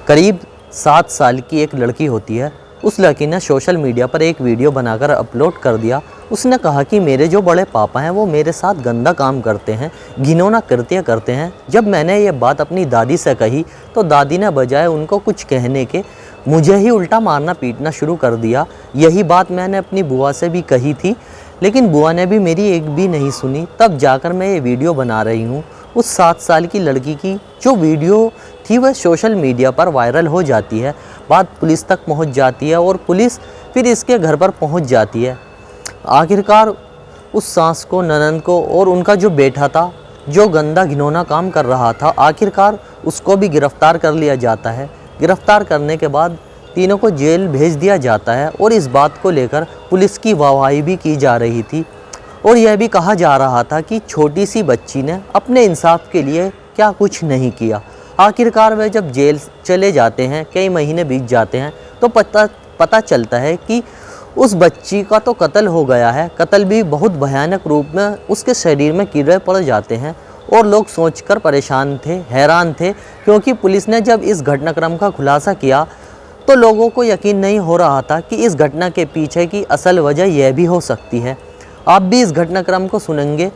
करीब 7 साल की एक लड़की होती है। उस लड़की ने सोशल मीडिया पर एक वीडियो बनाकर अपलोड कर दिया। उसने कहा कि मेरे जो बड़े पापा हैं वो मेरे साथ गंदा काम करते हैं, घिनौना कृत्य करते हैं। जब मैंने ये बात अपनी दादी से कही तो दादी ने बजाय उनको कुछ कहने के मुझे ही उल्टा मारना पीटना शुरू कर दिया। यही बात मैंने अपनी बुआ से भी कही थी, लेकिन बुआ ने भी मेरी एक भी नहीं सुनी। तब जाकर मैं ये वीडियो बना रही हूँ। उस 7 साल की लड़की की जो वीडियो थी वह सोशल मीडिया पर वायरल हो जाती है। बात पुलिस तक पहुंच जाती है और पुलिस फिर इसके घर पर पहुंच जाती है। आखिरकार उस सास को, ननंद को और उनका जो बेटा था जो गंदा घिनौना काम कर रहा था, आखिरकार उसको भी गिरफ्तार कर लिया जाता है। गिरफ्तार करने के बाद तीनों को जेल भेज दिया जाता है और इस बात को लेकर पुलिस की वाहवाही भी की जा रही थी और यह भी कहा जा रहा था कि छोटी सी बच्ची ने अपने इंसाफ के लिए क्या कुछ नहीं किया। आखिरकार वे जब जेल चले जाते हैं, कई महीने बीत जाते हैं, तो पता चलता है कि उस बच्ची का तो कत्ल हो गया है। कत्ल भी बहुत भयानक रूप में, उसके शरीर में कीड़े पड़ जाते हैं और लोग सोचकर परेशान थे, हैरान थे, क्योंकि पुलिस ने जब इस घटनाक्रम का खुलासा किया तो लोगों को यकीन नहीं हो रहा था कि इस घटना के पीछे की असल वजह यह भी हो सकती है। आप भी इस घटनाक्रम को सुनेंगे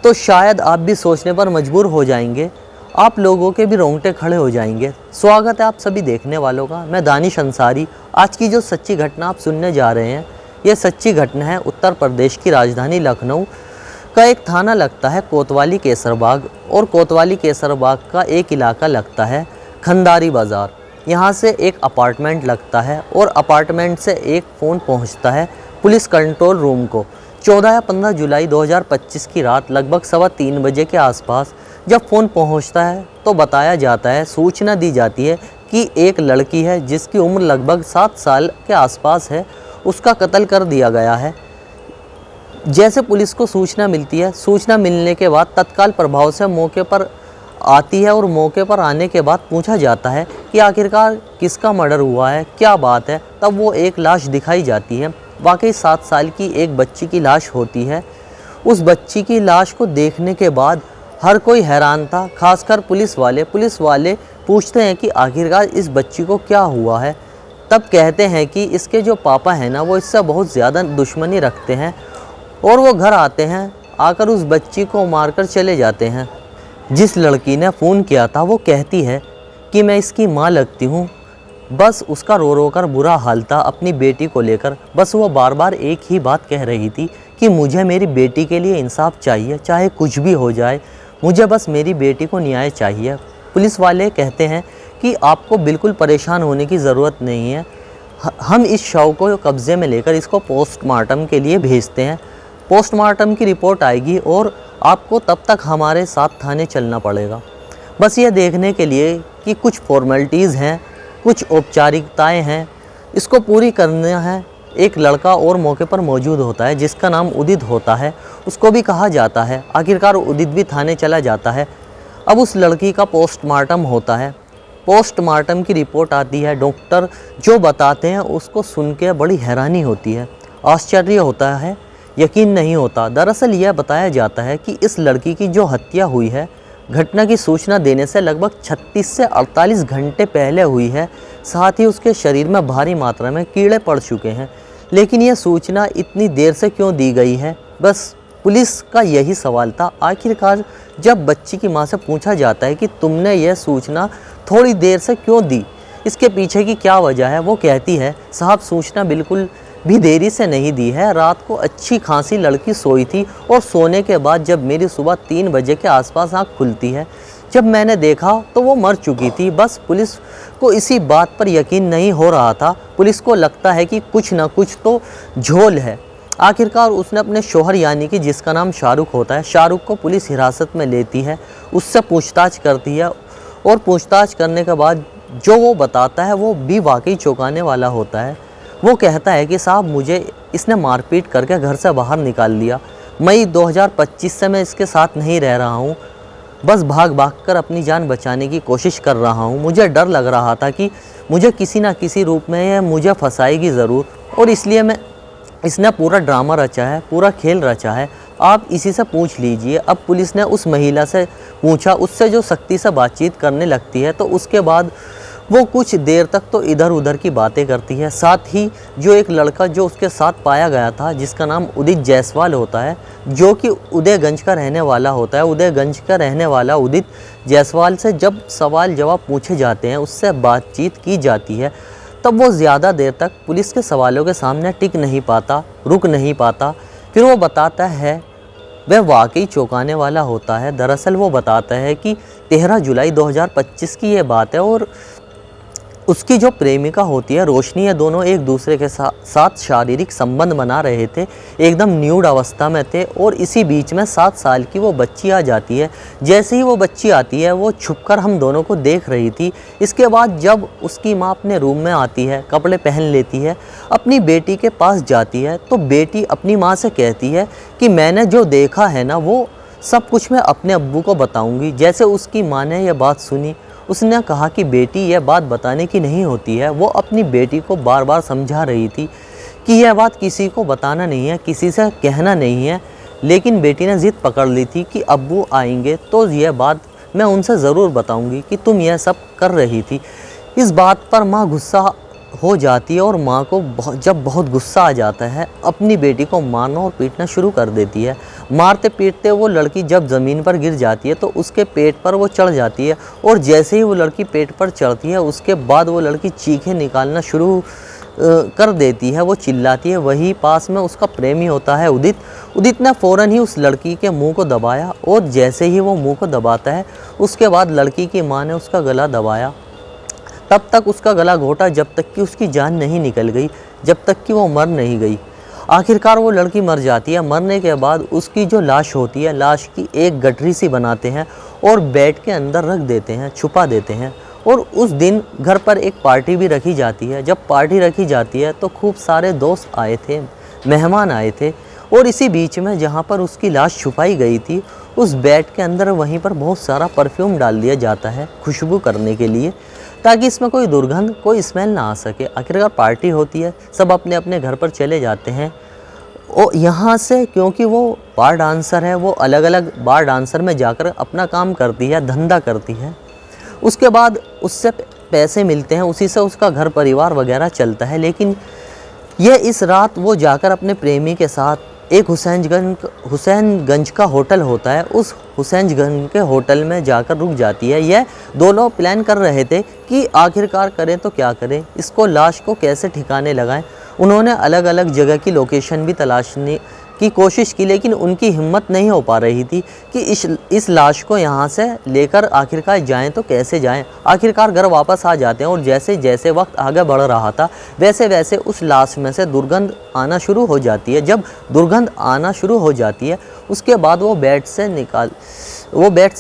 तो शायद आप भी सोचने पर मजबूर हो जाएंगे, आप लोगों के भी रोंगटे खड़े हो जाएंगे। स्वागत है आप सभी देखने वालों का, मैं दानिश अंसारी। आज की जो सच्ची घटना आप सुनने जा रहे हैं, यह सच्ची घटना है उत्तर प्रदेश की राजधानी लखनऊ का एक थाना लगता है कोतवाली केसरबाग, और कोतवाली केसरबाग का एक इलाका लगता है खंडारी बाज़ार। यहाँ से एक अपार्टमेंट लगता है और अपार्टमेंट से एक फ़ोन पहुँचता है पुलिस कंट्रोल रूम को। 14 या 15 जुलाई 2025 की रात लगभग 3:15 बजे के आसपास जब फ़ोन पहुंचता है तो बताया जाता है, सूचना दी जाती है कि एक लड़की है जिसकी उम्र लगभग 7 साल के आसपास है, उसका कत्ल कर दिया गया है। जैसे पुलिस को सूचना मिलती है, सूचना मिलने के बाद तत्काल प्रभाव से मौके पर आती है और मौके पर आने के बाद पूछा जाता है कि आखिरकार किसका मर्डर हुआ है, क्या बात है। तब वो एक लाश दिखाई जाती है। वाकई 7 साल की एक बच्ची की लाश होती है। उस बच्ची की लाश को देखने के बाद हर कोई हैरान था, खासकर पुलिस वाले पूछते हैं कि आखिरकार इस बच्ची को क्या हुआ है। तब कहते हैं कि इसके जो पापा हैं ना, वो इससे बहुत ज़्यादा दुश्मनी रखते हैं और वो घर आते हैं, आकर उस बच्ची को मारकर चले जाते हैं। जिस लड़की ने फ़ोन किया था वो कहती है कि मैं इसकी माँ लगती हूँ, बस उसका रो रो कर बुरा हाल था अपनी बेटी को लेकर। बस वो बार बार एक ही बात कह रही थी कि मुझे मेरी बेटी के लिए इंसाफ चाहिए, चाहे कुछ भी हो जाए, मुझे बस मेरी बेटी को न्याय चाहिए। पुलिस वाले कहते हैं कि आपको बिल्कुल परेशान होने की ज़रूरत नहीं है, हम इस शव को कब्ज़े में लेकर इसको पोस्टमार्टम के लिए भेजते हैं। पोस्टमार्टम की रिपोर्ट आएगी और आपको तब तक हमारे साथ थाने चलना पड़ेगा, बस ये देखने के लिए कि कुछ फॉर्मेलिटीज़ हैं, कुछ औपचारिकताएं हैं, इसको पूरी करना है। एक लड़का और मौके पर मौजूद होता है जिसका नाम उदित होता है, उसको भी कहा जाता है। आखिरकार उदित भी थाने चला जाता है। अब उस लड़की का पोस्टमार्टम होता है। पोस्टमार्टम की रिपोर्ट आती है, डॉक्टर जो बताते हैं उसको सुन के बड़ी हैरानी होती है, आश्चर्य होता है, यकीन नहीं होता। दरअसल यह बताया जाता है कि इस लड़की की जो हत्या हुई है घटना की सूचना देने से लगभग 36 से 48 घंटे पहले हुई है। साथ ही उसके शरीर में भारी मात्रा में कीड़े पड़ चुके हैं। लेकिन यह सूचना इतनी देर से क्यों दी गई है, बस पुलिस का यही सवाल था। आखिरकार जब बच्ची की मां से पूछा जाता है कि तुमने यह सूचना थोड़ी देर से क्यों दी, इसके पीछे की क्या वजह है, वो कहती है साहब सूचना बिल्कुल भी देरी से नहीं दी है, रात को अच्छी खासी लड़की सोई थी और सोने के बाद जब मेरी सुबह 3 बजे के आसपास आँख खुलती है, जब मैंने देखा तो वो मर चुकी थी। बस पुलिस को इसी बात पर यकीन नहीं हो रहा था। पुलिस को लगता है कि कुछ ना कुछ तो झोल है। आखिरकार उसने अपने शौहर यानी कि जिसका नाम शाहरुख होता है, शाहरुख को पुलिस हिरासत में लेती है, उससे पूछताछ करती है और पूछताछ करने के बाद जो वो बताता है वो भी वाकई चौंकाने वाला होता है। वो कहता है कि साहब मुझे इसने मारपीट करके घर से बाहर निकाल दिया। मई 2025 से मैं इसके साथ नहीं रह रहा हूँ, बस भाग भाग कर अपनी जान बचाने की कोशिश कर रहा हूँ। मुझे डर लग रहा था कि मुझे किसी ना किसी रूप में यह मुझे फंसाएगी ज़रूर, और इसलिए इसने पूरा ड्रामा रचा है, पूरा खेल रचा है। आप इसी से पूछ लीजिए। अब पुलिस ने उस महिला से पूछा, उससे जो सख्ती से बातचीत करने लगती है, तो उसके बाद वो कुछ देर तक तो इधर उधर की बातें करती है। साथ ही जो एक लड़का जो उसके साथ पाया गया था, जिसका नाम उदित जायसवाल होता है, जो कि उदयगंज का रहने वाला होता है, उदयगंज का रहने वाला उदित जायसवाल से जब सवाल जवाब पूछे जाते हैं, उससे बातचीत की जाती है, तब वो ज़्यादा देर तक पुलिस के सवालों के सामने टिक नहीं पाता, रुक नहीं पाता। फिर वो बताता है, वह वाकई चौंकाने वाला होता है। दरअसल वो बताता है कि 13 जुलाई 2025 की ये बात है और उसकी जो प्रेमिका होती है रोशनी, ये दोनों एक दूसरे के साथ शारीरिक संबंध बना रहे थे, एकदम न्यूड अवस्था में थे और इसी बीच में 7 साल की वो बच्ची आ जाती है। जैसे ही वो बच्ची आती है, वो छुपकर हम दोनों को देख रही थी। इसके बाद जब उसकी माँ अपने रूम में आती है, कपड़े पहन लेती है, अपनी बेटी के पास जाती है, तो बेटी अपनी माँ से कहती है कि मैंने जो देखा है ना, वो सब कुछ मैं अपने अब्बू को बताऊँगी। जैसे उसकी माँ ने यह बात सुनी, उसने कहा कि बेटी, यह बात बताने की नहीं होती है। वो अपनी बेटी को बार बार समझा रही थी कि यह बात किसी को बताना नहीं है, किसी से कहना नहीं है। लेकिन बेटी ने ज़िद पकड़ ली थी कि अब्बू आएंगे तो यह बात मैं उनसे ज़रूर बताऊंगी कि तुम यह सब कर रही थी। इस बात पर माँ गुस्सा हो जाती है और माँ को जब बहुत गुस्सा आ जाता है, अपनी बेटी को मारना और पीटना शुरू कर देती है। मारते पीटते वो लड़की जब ज़मीन पर गिर जाती है तो उसके पेट पर वो चढ़ जाती है और जैसे ही वो लड़की पेट पर चढ़ती है, उसके बाद वो लड़की चीखें निकालना शुरू कर देती है। वो चिल्लाती है। वही पास में उसका प्रेमी होता है उदित ने फ़ौरन ही उस लड़की के मुंह को दबाया और जैसे ही वो मुंह को दबाता है, उसके बाद लड़की की माँ ने उसका गला दबाया। तब तक उसका गला घोटा जब तक कि उसकी जान नहीं निकल गई, जब तक कि वो मर नहीं गई। आखिरकार वो लड़की मर जाती है। मरने के बाद उसकी जो लाश होती है, लाश की एक गठरी सी बनाते हैं और बेड के अंदर रख देते हैं, छुपा देते हैं। और उस दिन घर पर एक पार्टी भी रखी जाती है। जब पार्टी रखी जाती है तो खूब सारे दोस्त आए थे, मेहमान आए थे और इसी बीच में जहाँ पर उसकी लाश छुपाई गई थी, उस बेड के अंदर वहीं पर बहुत सारा परफ्यूम डाल दिया जाता है खुशबू करने के लिए, ताकि इसमें कोई दुर्गंध, कोई स्मेल ना आ सके। आखिरकार पार्टी होती है, सब अपने अपने घर पर चले जाते हैं। और यहाँ से क्योंकि वो बार डांसर है, वो अलग अलग बार डांसर में जाकर अपना काम करती है, धंधा करती है। उसके बाद उससे पैसे मिलते हैं, उसी से उसका घर परिवार वगैरह चलता है। लेकिन यह इस रात वो जाकर अपने प्रेमी के साथ एक हुसैनगंज का होटल होता है, उस हुसैनगंज के होटल में जाकर रुक जाती है। यह दो लोग प्लान कर रहे थे कि आखिरकार करें तो क्या करें, इसको लाश को कैसे ठिकाने लगाएं। उन्होंने अलग अलग जगह की लोकेशन भी तलाशने की कोशिश की, लेकिन उनकी हिम्मत नहीं हो पा रही थी कि इस लाश को यहाँ से लेकर आखिरकार जाएं तो कैसे जाएं। आखिरकार घर वापस आ जाते हैं और जैसे जैसे वक्त आगे बढ़ रहा था, वैसे वैसे उस लाश में से दुर्गंध आना शुरू हो जाती है। जब दुर्गंध आना शुरू हो जाती है, उसके बाद वो बेड से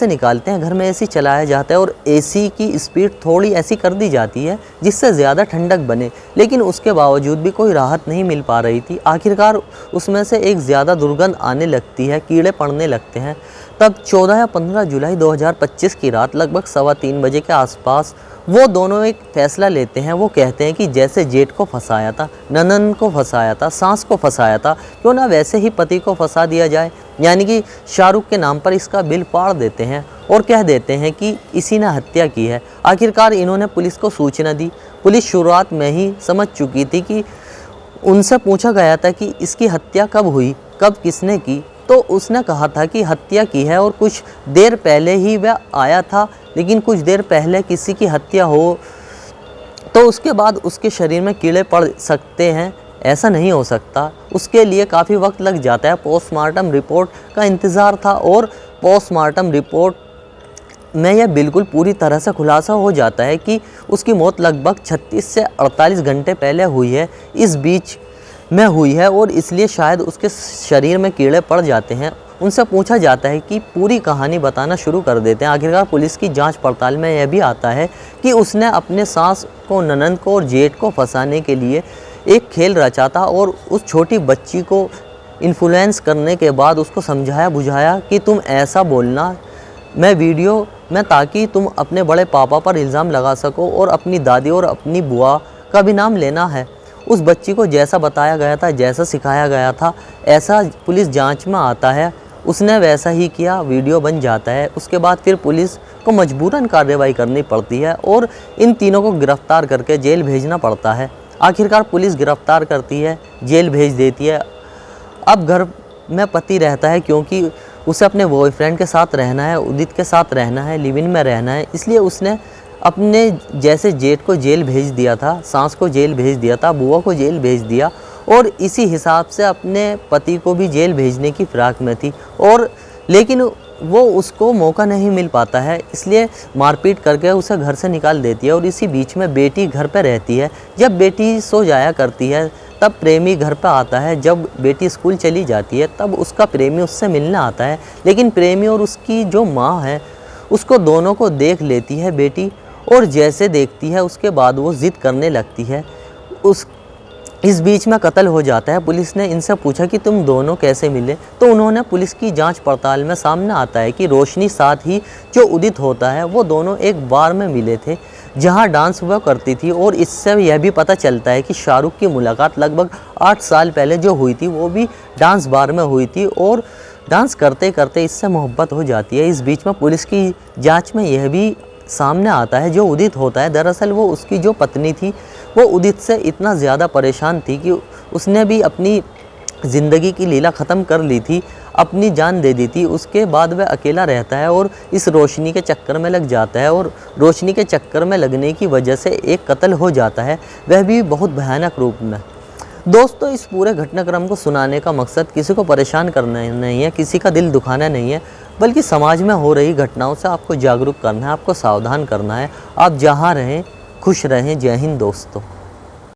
निकालते हैं। घर में एसी चलाया जाता है और एसी की स्पीड थोड़ी ऐसी कर दी जाती है जिससे ज़्यादा ठंडक बने, लेकिन उसके बावजूद भी कोई राहत नहीं मिल पा रही थी। आखिरकार उसमें से एक ज़्यादा दुर्गंध आने लगती है, कीड़े पड़ने लगते हैं। तब 14 या 15 जुलाई 2025 की रात लगभग 3:15 बजे के आसपास वो दोनों एक फ़ैसला लेते हैं। वो कहते हैं कि जैसे जेठ को फंसाया था, ननन को फंसाया था, सास को फंसाया था, क्यों ना वैसे ही पति को फंसा दिया जाए। यानी कि शाहरुख के नाम पर इसका बिल फाड़ देते हैं और कह देते हैं कि इसी ने हत्या की है। आखिरकार इन्होंने पुलिस को सूचना दी। पुलिस शुरुआत में ही समझ चुकी थी कि उनसे पूछा गया था कि इसकी हत्या कब हुई, कब किसने की, तो उसने कहा था कि हत्या की है और कुछ देर पहले ही वह आया था। लेकिन कुछ देर पहले किसी की हत्या हो तो उसके बाद उसके शरीर में कीड़े पड़ सकते हैं, ऐसा नहीं हो सकता। उसके लिए काफ़ी वक्त लग जाता है। पोस्टमार्टम रिपोर्ट का इंतज़ार था और पोस्टमार्टम रिपोर्ट में यह बिल्कुल पूरी तरह से खुलासा हो जाता है कि उसकी मौत लगभग 36 से 48 घंटे पहले हुई है, इस बीच में हुई है और इसलिए शायद उसके शरीर में कीड़े पड़ जाते हैं। उनसे पूछा जाता है कि पूरी कहानी बताना शुरू कर देते हैं। आखिरकार पुलिस की जांच पड़ताल में यह भी आता है कि उसने अपने सास को, ननद को और जेठ को फंसाने के लिए एक खेल रचा था और उस छोटी बच्ची को इन्फ्लुएंस करने के बाद उसको समझाया बुझाया कि तुम ऐसा बोलना मैं वीडियो में, ताकि तुम अपने बड़े पापा पर इल्ज़ाम लगा सको और अपनी दादी और अपनी बुआ का भी नाम लेना है। उस बच्ची को जैसा बताया गया था, जैसा सिखाया गया था, ऐसा पुलिस जांच में आता है। उसने वैसा ही किया, वीडियो बन जाता है। उसके बाद फिर पुलिस को मजबूरन कार्रवाई करनी पड़ती है और इन तीनों को गिरफ्तार करके जेल भेजना पड़ता है। आखिरकार पुलिस गिरफ्तार करती है, जेल भेज देती है। अब घर में पति रहता है क्योंकि उसे अपने बॉयफ्रेंड के साथ रहना है, उदित के साथ रहना है, लिव इन में रहना है। इसलिए उसने अपने जैसे जेठ को जेल भेज दिया था, सास को जेल भेज दिया था, बुआ को जेल भेज दिया और इसी हिसाब से अपने पति को भी जेल भेजने की फिराक में थी। और लेकिन वो उसको मौका नहीं मिल पाता है, इसलिए मारपीट करके उसे घर से निकाल देती है। और इसी बीच में बेटी घर पे रहती है। जब बेटी सो जाया करती है तब प्रेमी घर पे आता है। जब बेटी स्कूल चली जाती है तब उसका प्रेमी उससे मिलने आता है, लेकिन प्रेमी और उसकी जो माँ है उसको दोनों को देख लेती है बेटी। और जैसे देखती है उसके बाद वो ज़िद करने लगती है। इस बीच में कत्ल हो जाता है। पुलिस ने इनसे पूछा कि तुम दोनों कैसे मिले, तो उन्होंने पुलिस की जांच पड़ताल में सामने आता है कि रोशनी साथ ही जो उदित होता है वो दोनों एक बार में मिले थे जहां डांस हुआ करती थी। और इससे यह भी पता चलता है कि शाहरुख की मुलाकात लगभग 8 साल पहले जो हुई थी वो भी डांस बार में हुई थी और डांस करते करते इससे मोहब्बत हो जाती है। इस बीच में पुलिस की जाँच में यह भी सामने आता है जो उदित होता है दरअसल वो उसकी जो पत्नी थी वो उदित से इतना ज़्यादा परेशान थी कि उसने भी अपनी ज़िंदगी की लीला ख़त्म कर ली थी, अपनी जान दे दी थी। उसके बाद वह अकेला रहता है और इस रोशनी के चक्कर में लग जाता है और रोशनी के चक्कर में लगने की वजह से एक कत्ल हो जाता है, वह भी बहुत भयानक रूप में। दोस्तों, इस पूरे घटनाक्रम को सुनाने का मकसद किसी को परेशान करना नहीं है, किसी का दिल दुखाना नहीं है, बल्कि समाज में हो रही घटनाओं से आपको जागरूक करना है, आपको सावधान करना है। आप जहाँ रहें खुश रहें। जय हिंद दोस्तों।